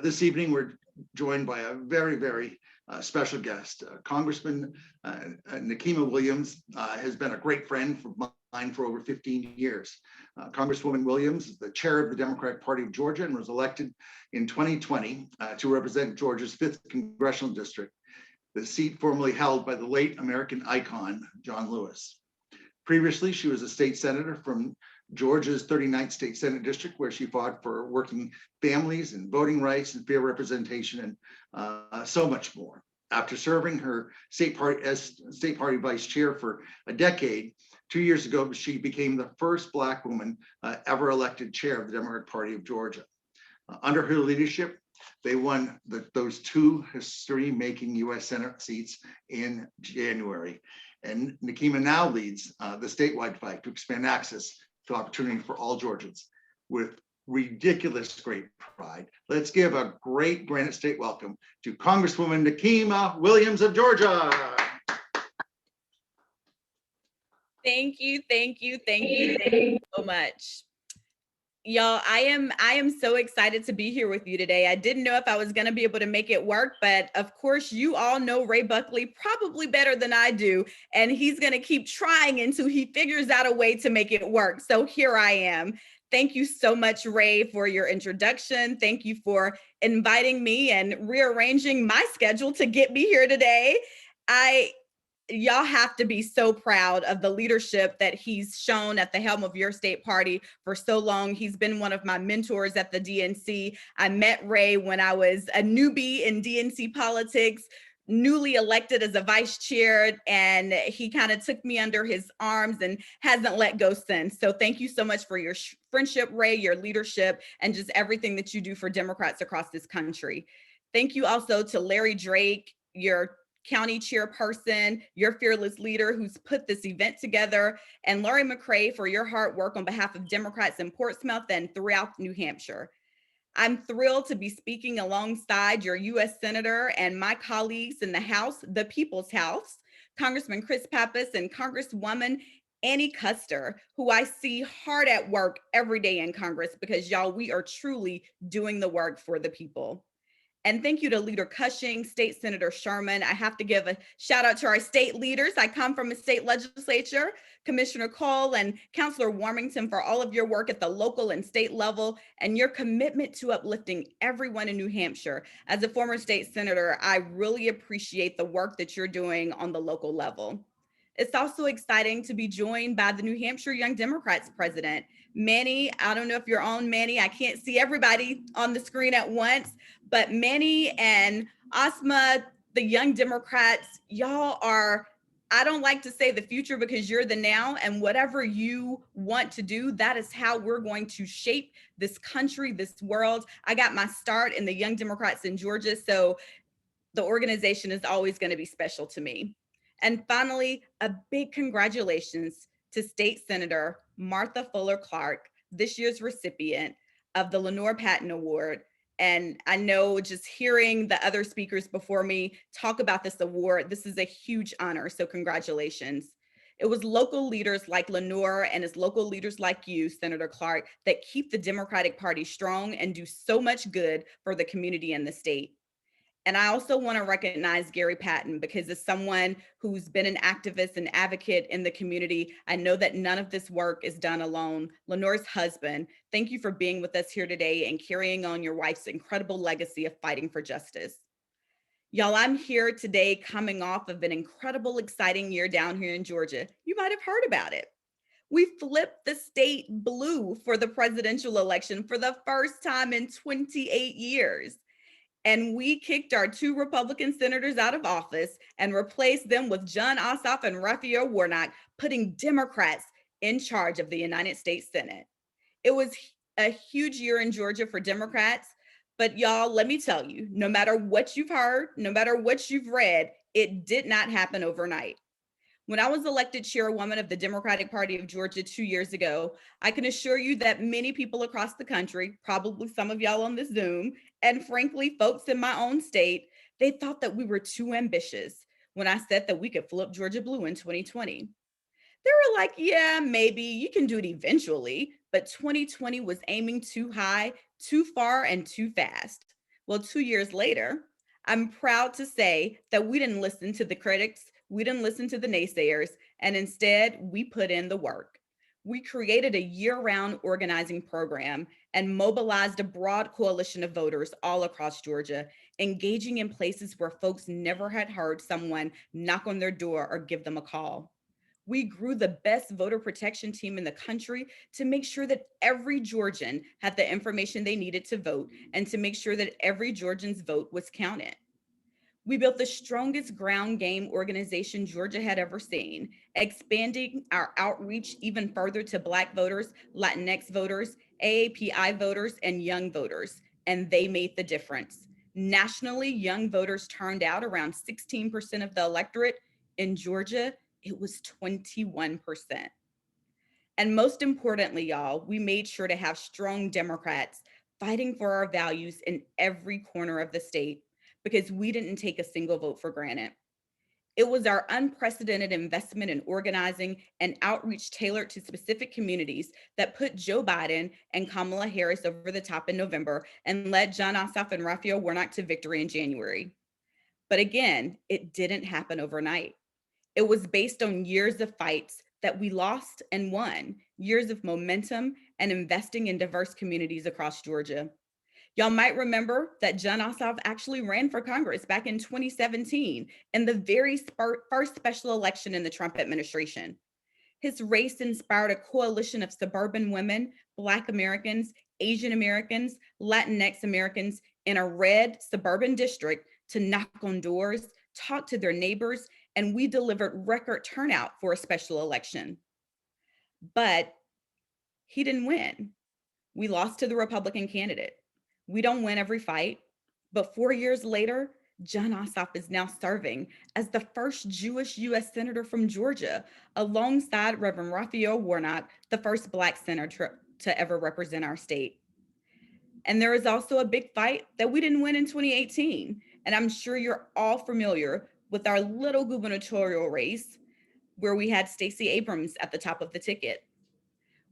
This evening, we're joined by a very, very special guest. Congressman Nikema Williams has been a great friend of mine for over 15 years. Congresswoman Williams is the chair of the Democratic Party of Georgia and was elected in 2020 to represent Georgia's 5th congressional district, the seat formerly held by the late American icon, John Lewis. Previously, she was a state senator from Georgia's 39th State Senate District, where she fought for working families and voting rights and fair representation and so much more. After serving her state party vice chair for a decade, 2 years ago, she became the first Black woman ever elected chair of the Democratic Party of Georgia. Under her leadership, they won those 2 history-making U.S. Senate seats in January. And Nikema now leads the statewide fight to expand access to opportunity for all Georgians with ridiculous great pride. Let's give a great Granite State welcome to Congresswoman Nikema Williams of Georgia. Thank you so much. Y'all, I am so excited to be here with you today. I didn't know if I was going to be able to make it work, but of course, you all know Ray Buckley probably better than I do, and he's going to keep trying until he figures out a way to make it work. So here I am. Thank you so much, Ray, for your introduction. Thank you for inviting me and rearranging my schedule to get me here today. Y'all have to be so proud of the leadership that he's shown at the helm of your state party for so long. He's been one of my mentors at the DNC. I met Ray when I was a newbie in DNC politics, newly elected as a vice chair, and he kind of took me under his arms and hasn't let go since. So thank you so much for your friendship, Ray, your leadership, and just everything that you do for Democrats across this country. Thank you also to Larry Drake, your county chairperson, your fearless leader who's put this event together, and Laurie McCray for your hard work on behalf of Democrats in Portsmouth and throughout New Hampshire. I'm thrilled to be speaking alongside your U.S. Senator and my colleagues in the House, the People's House, Congressman Chris Pappas and Congresswoman Annie Custer, who I see hard at work every day in Congress because y'all, we are truly doing the work for the people. And thank you to Leader Cushing, State Senator Sherman. I have to give a shout out to our state leaders. I come from a state legislature, Commissioner Cole and Councilor Warmington, for all of your work at the local and state level and your commitment to uplifting everyone in New Hampshire. As a former state senator, I really appreciate the work that you're doing on the local level. It's also exciting to be joined by the New Hampshire Young Democrats president, Manny. I don't know if you're on, Manny. I can't see everybody on the screen at once, but Manny and Asma, the Young Democrats, y'all are, I don't like to say the future because you're the now, and whatever you want to do, that is how we're going to shape this country, this world. I got my start in the Young Democrats in Georgia, so the organization is always going to be special to me. And finally, a big congratulations to State Senator Martha Fuller Clark, this year's recipient of the Lenore Patton Award. And I know just hearing the other speakers before me talk about this award, this is a huge honor, so congratulations. It was local leaders like Lenore and it's local leaders like you, Senator Clark, that keep the Democratic Party strong and do so much good for the community and the state. And I also want to recognize Gary Patton because as someone who's been an activist and advocate in the community, I know that none of this work is done alone. Lenore's husband, thank you for being with us here today and carrying on your wife's incredible legacy of fighting for justice. Y'all, I'm here today coming off of an incredible, exciting year down here in Georgia. You might have heard about it. We flipped the state blue for the presidential election for the first time in 28 years. And we kicked our 2 Republican senators out of office and replaced them with John Ossoff and Raphael Warnock, putting Democrats in charge of the United States Senate. It was a huge year in Georgia for Democrats, but y'all, let me tell you, no matter what you've heard, no matter what you've read, it did not happen overnight. When I was elected chairwoman of the Democratic Party of Georgia 2 years ago, I can assure you that many people across the country, probably some of y'all on this Zoom, and frankly, folks in my own state, they thought that we were too ambitious when I said that we could flip Georgia blue in 2020. They were like, yeah, maybe you can do it eventually, but 2020 was aiming too high, too far, and too fast. Well, 2 years later, I'm proud to say that we didn't listen to the critics, we didn't listen to the naysayers, and instead we put in the work. We created a year-round organizing program and mobilized a broad coalition of voters all across Georgia, engaging in places where folks never had heard someone knock on their door or give them a call. We grew the best voter protection team in the country to make sure that every Georgian had the information they needed to vote and to make sure that every Georgian's vote was counted. We built the strongest ground game organization Georgia had ever seen, expanding our outreach even further to Black voters, Latinx voters, AAPI voters, and young voters, and they made the difference. Nationally, young voters turned out around 16% of the electorate. In Georgia, it was 21%. And most importantly, y'all, we made sure to have strong Democrats fighting for our values in every corner of the state because we didn't take a single vote for granted. It was our unprecedented investment in organizing and outreach tailored to specific communities that put Joe Biden and Kamala Harris over the top in November and led Jon Ossoff and Raphael Warnock to victory in January. But again, it didn't happen overnight. It was based on years of fights that we lost and won, years of momentum and investing in diverse communities across Georgia. Y'all might remember that Jon Ossoff actually ran for Congress back in 2017 in the very first special election in the Trump administration. His race inspired a coalition of suburban women, Black Americans, Asian Americans, Latinx Americans in a red suburban district to knock on doors, talk to their neighbors, and we delivered record turnout for a special election. But he didn't win. We lost to the Republican candidate. We don't win every fight, but 4 years later, Jon Ossoff is now serving as the first Jewish U.S. Senator from Georgia, alongside Reverend Raphael Warnock, the first Black senator to ever represent our state. And there is also a big fight that we didn't win in 2018. And I'm sure you're all familiar with our little gubernatorial race where we had Stacey Abrams at the top of the ticket.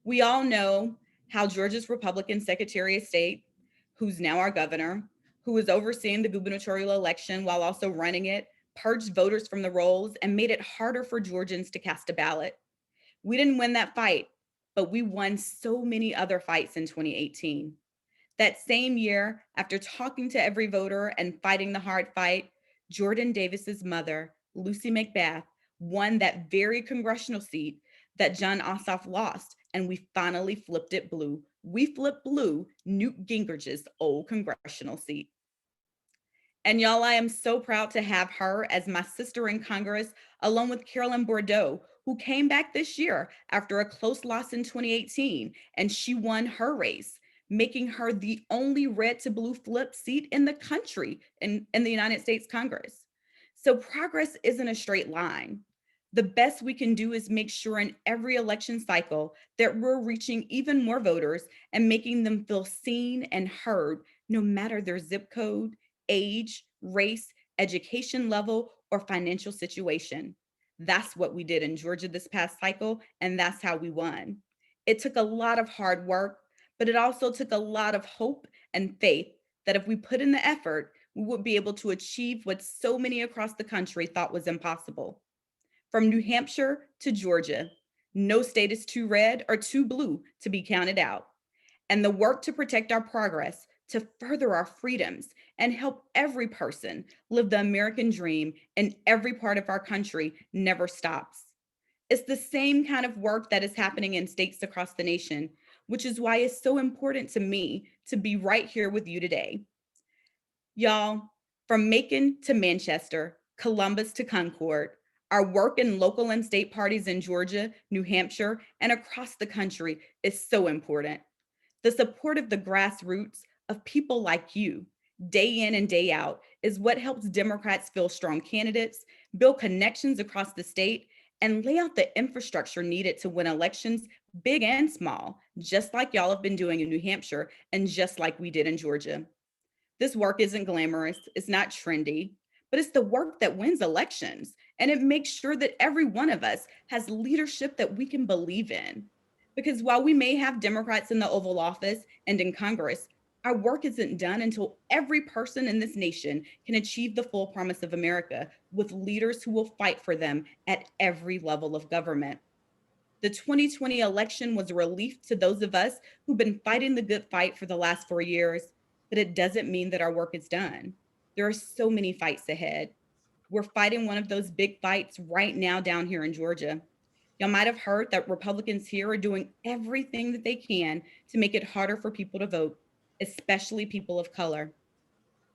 We all know how Georgia's Republican Secretary of State, who's now our governor, who is overseeing the gubernatorial election while also running it, purged voters from the rolls and made it harder for Georgians to cast a ballot. We didn't win that fight, but we won so many other fights in 2018. That same year, after talking to every voter and fighting the hard fight, Jordan Davis's mother, Lucy McBath, won that very congressional seat that Jon Ossoff lost, and we finally flipped it blue. We flipped blue Newt Gingrich's old congressional seat. And y'all, I am so proud to have her as my sister in Congress, along with Carolyn Bordeaux, who came back this year after a close loss in 2018, and she won her race, making her the only red to blue flip seat in the country in the United States Congress. So progress isn't a straight line. The best we can do is make sure in every election cycle that we're reaching even more voters and making them feel seen and heard, no matter their zip code, age, race, education level, or financial situation. That's what we did in Georgia this past cycle, and that's how we won. It took a lot of hard work, but it also took a lot of hope and faith that if we put in the effort, we would be able to achieve what so many across the country thought was impossible. From New Hampshire to Georgia, no state is too red or too blue to be counted out. And the work to protect our progress, to further our freedoms, and help every person live the American dream in every part of our country never stops. It's the same kind of work that is happening in states across the nation, which is why it's so important to me to be right here with you today. Y'all, from Macon to Manchester, Columbus to Concord, our work in local and state parties in Georgia, New Hampshire, and across the country is so important. The support of the grassroots of people like you, day in and day out, is what helps Democrats fill strong candidates, build connections across the state, and lay out the infrastructure needed to win elections, big and small, just like y'all have been doing in New Hampshire and just like we did in Georgia. This work isn't glamorous, it's not trendy, but it's the work that wins elections. And it makes sure that every one of us has leadership that we can believe in. Because while we may have Democrats in the Oval Office and in Congress, Our work isn't done until every person in this nation can achieve the full promise of America with leaders who will fight for them at every level of government. The 2020 election was a relief to those of us who've been fighting the good fight for the last 4 years, but it doesn't mean that our work is done. There are so many fights ahead. We're fighting one of those big fights right now down here in Georgia. Y'all might have heard that Republicans here are doing everything that they can to make it harder for people to vote, especially people of color.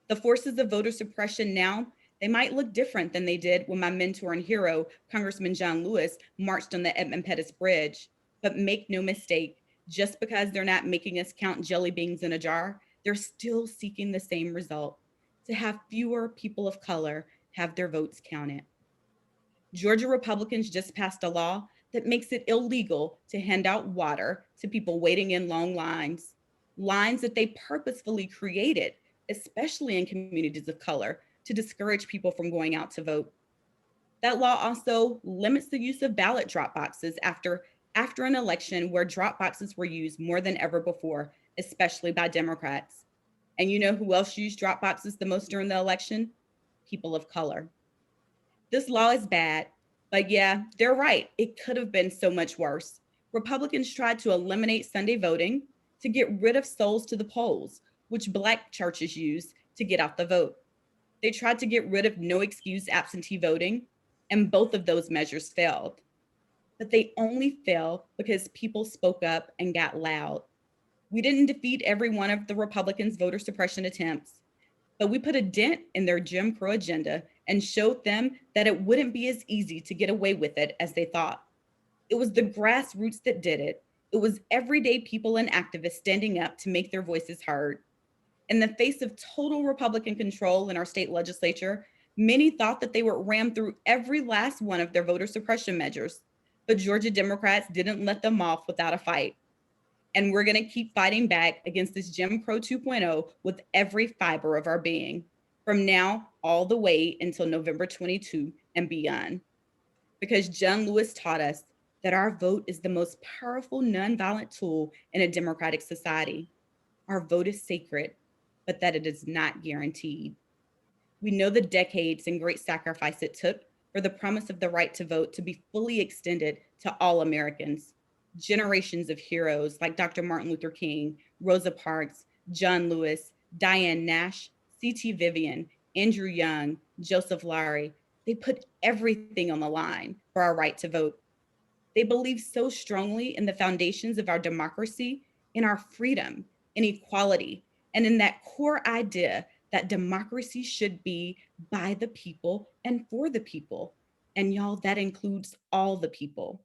The forces of voter suppression now, they might look different than they did when my mentor and hero, Congressman John Lewis, marched on the Edmund Pettus Bridge. But make no mistake, just because they're not making us count jelly beans in a jar, they're still seeking the same result: to have fewer people of color have their votes counted. Georgia Republicans just passed a law that makes it illegal to hand out water to people waiting in long lines, lines that they purposefully created, especially in communities of color, to discourage people from going out to vote. That law also limits the use of ballot drop boxes after an election where drop boxes were used more than ever before, especially by Democrats. And you know who else used drop boxes the most during the election? People of color. This law is bad, but yeah, they're right. It could have been so much worse. Republicans tried to eliminate Sunday voting to get rid of souls to the polls, which Black churches use to get out the vote. They tried to get rid of no excuse absentee voting, and both of those measures failed. But they only failed because people spoke up and got loud. We didn't defeat every one of the Republicans' voter suppression attempts, but we put a dent in their Jim Crow agenda and showed them that it wouldn't be as easy to get away with it as they thought. It was the grassroots that did it. It was everyday people and activists standing up to make their voices heard. In the face of total Republican control in our state legislature, many thought that they would ram through every last one of their voter suppression measures. But Georgia Democrats didn't let them off without a fight. And we're going to keep fighting back against this Jim Crow 2.0 with every fiber of our being, from now all the way until November 22 and beyond. Because John Lewis taught us that our vote is the most powerful nonviolent tool in a democratic society. Our vote is sacred, but that it is not guaranteed. We know the decades and great sacrifice it took for the promise of the right to vote to be fully extended to all Americans. Generations of heroes like Dr. Martin Luther King, Rosa Parks, John Lewis, Diane Nash, C.T. Vivian, Andrew Young, Joseph Lowery, they put everything on the line for our right to vote. They believe so strongly in the foundations of our democracy, in our freedom, in equality, and in that core idea that democracy should be by the people and for the people. And y'all, that includes all the people.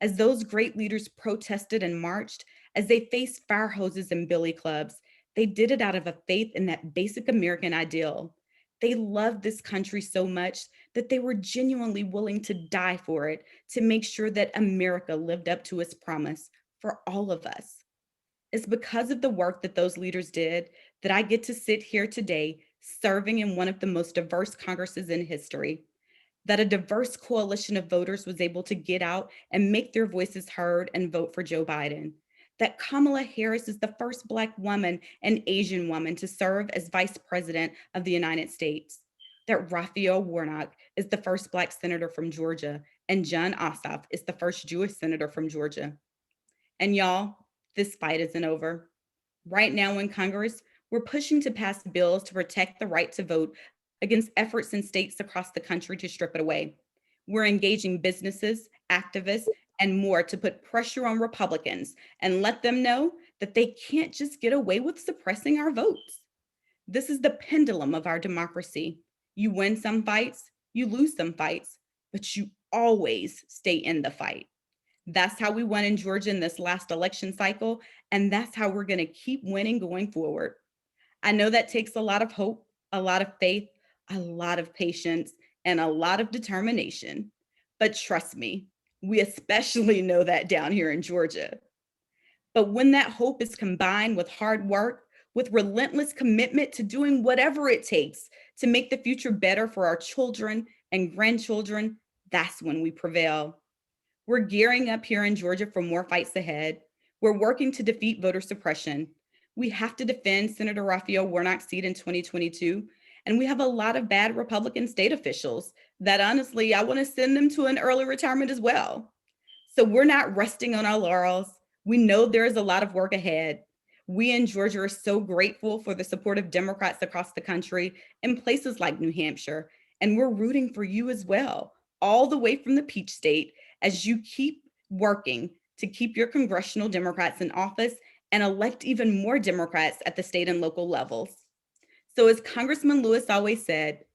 As those great leaders protested and marched, as they faced fire hoses and billy clubs, they did it out of a faith in that basic American ideal. They loved this country so much that they were genuinely willing to die for it to make sure that America lived up to its promise for all of us. It's because of the work that those leaders did that I get to sit here today serving in one of the most diverse Congresses in history, that a diverse coalition of voters was able to get out and make their voices heard and vote for Joe Biden, that Kamala Harris is the first Black woman and Asian woman to serve as Vice President of the United States, that Raphael Warnock is the first Black senator from Georgia, and Jon Ossoff is the first Jewish senator from Georgia. And y'all, this fight isn't over. Right now in Congress, we're pushing to pass bills to protect the right to vote against efforts in states across the country to strip it away. We're engaging businesses, activists, and more to put pressure on Republicans and let them know that they can't just get away with suppressing our votes. This is the pendulum of our democracy. You win some fights, you lose some fights, but you always stay in the fight. That's how we won in Georgia in this last election cycle, and that's how we're going to keep winning going forward. I know that takes a lot of hope, a lot of faith, a lot of patience, and a lot of determination. But trust me, we especially know that down here in Georgia. But when that hope is combined with hard work, with relentless commitment to doing whatever it takes to make the future better for our children and grandchildren, that's when we prevail. We're gearing up here in Georgia for more fights ahead. We're working to defeat voter suppression. We have to defend Senator Raphael Warnock's seat in 2022. And we have a lot of bad Republican state officials that honestly, I want to send them to an early retirement as well. So we're not resting on our laurels. We know there is a lot of work ahead. We in Georgia are so grateful for the support of Democrats across the country in places like New Hampshire. And we're rooting for you as well, all the way from the Peach State, as you keep working to keep your congressional Democrats in office and elect even more Democrats at the state and local levels. So as Congressman Lewis always said,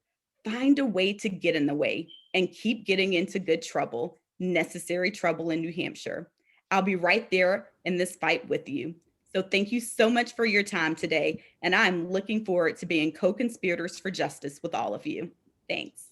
find a way to get in the way and keep getting into good trouble, necessary trouble in New Hampshire. I'll be right there in this fight with you. So thank you so much for your time today. And I'm looking forward to being co-conspirators for justice with all of you. Thanks.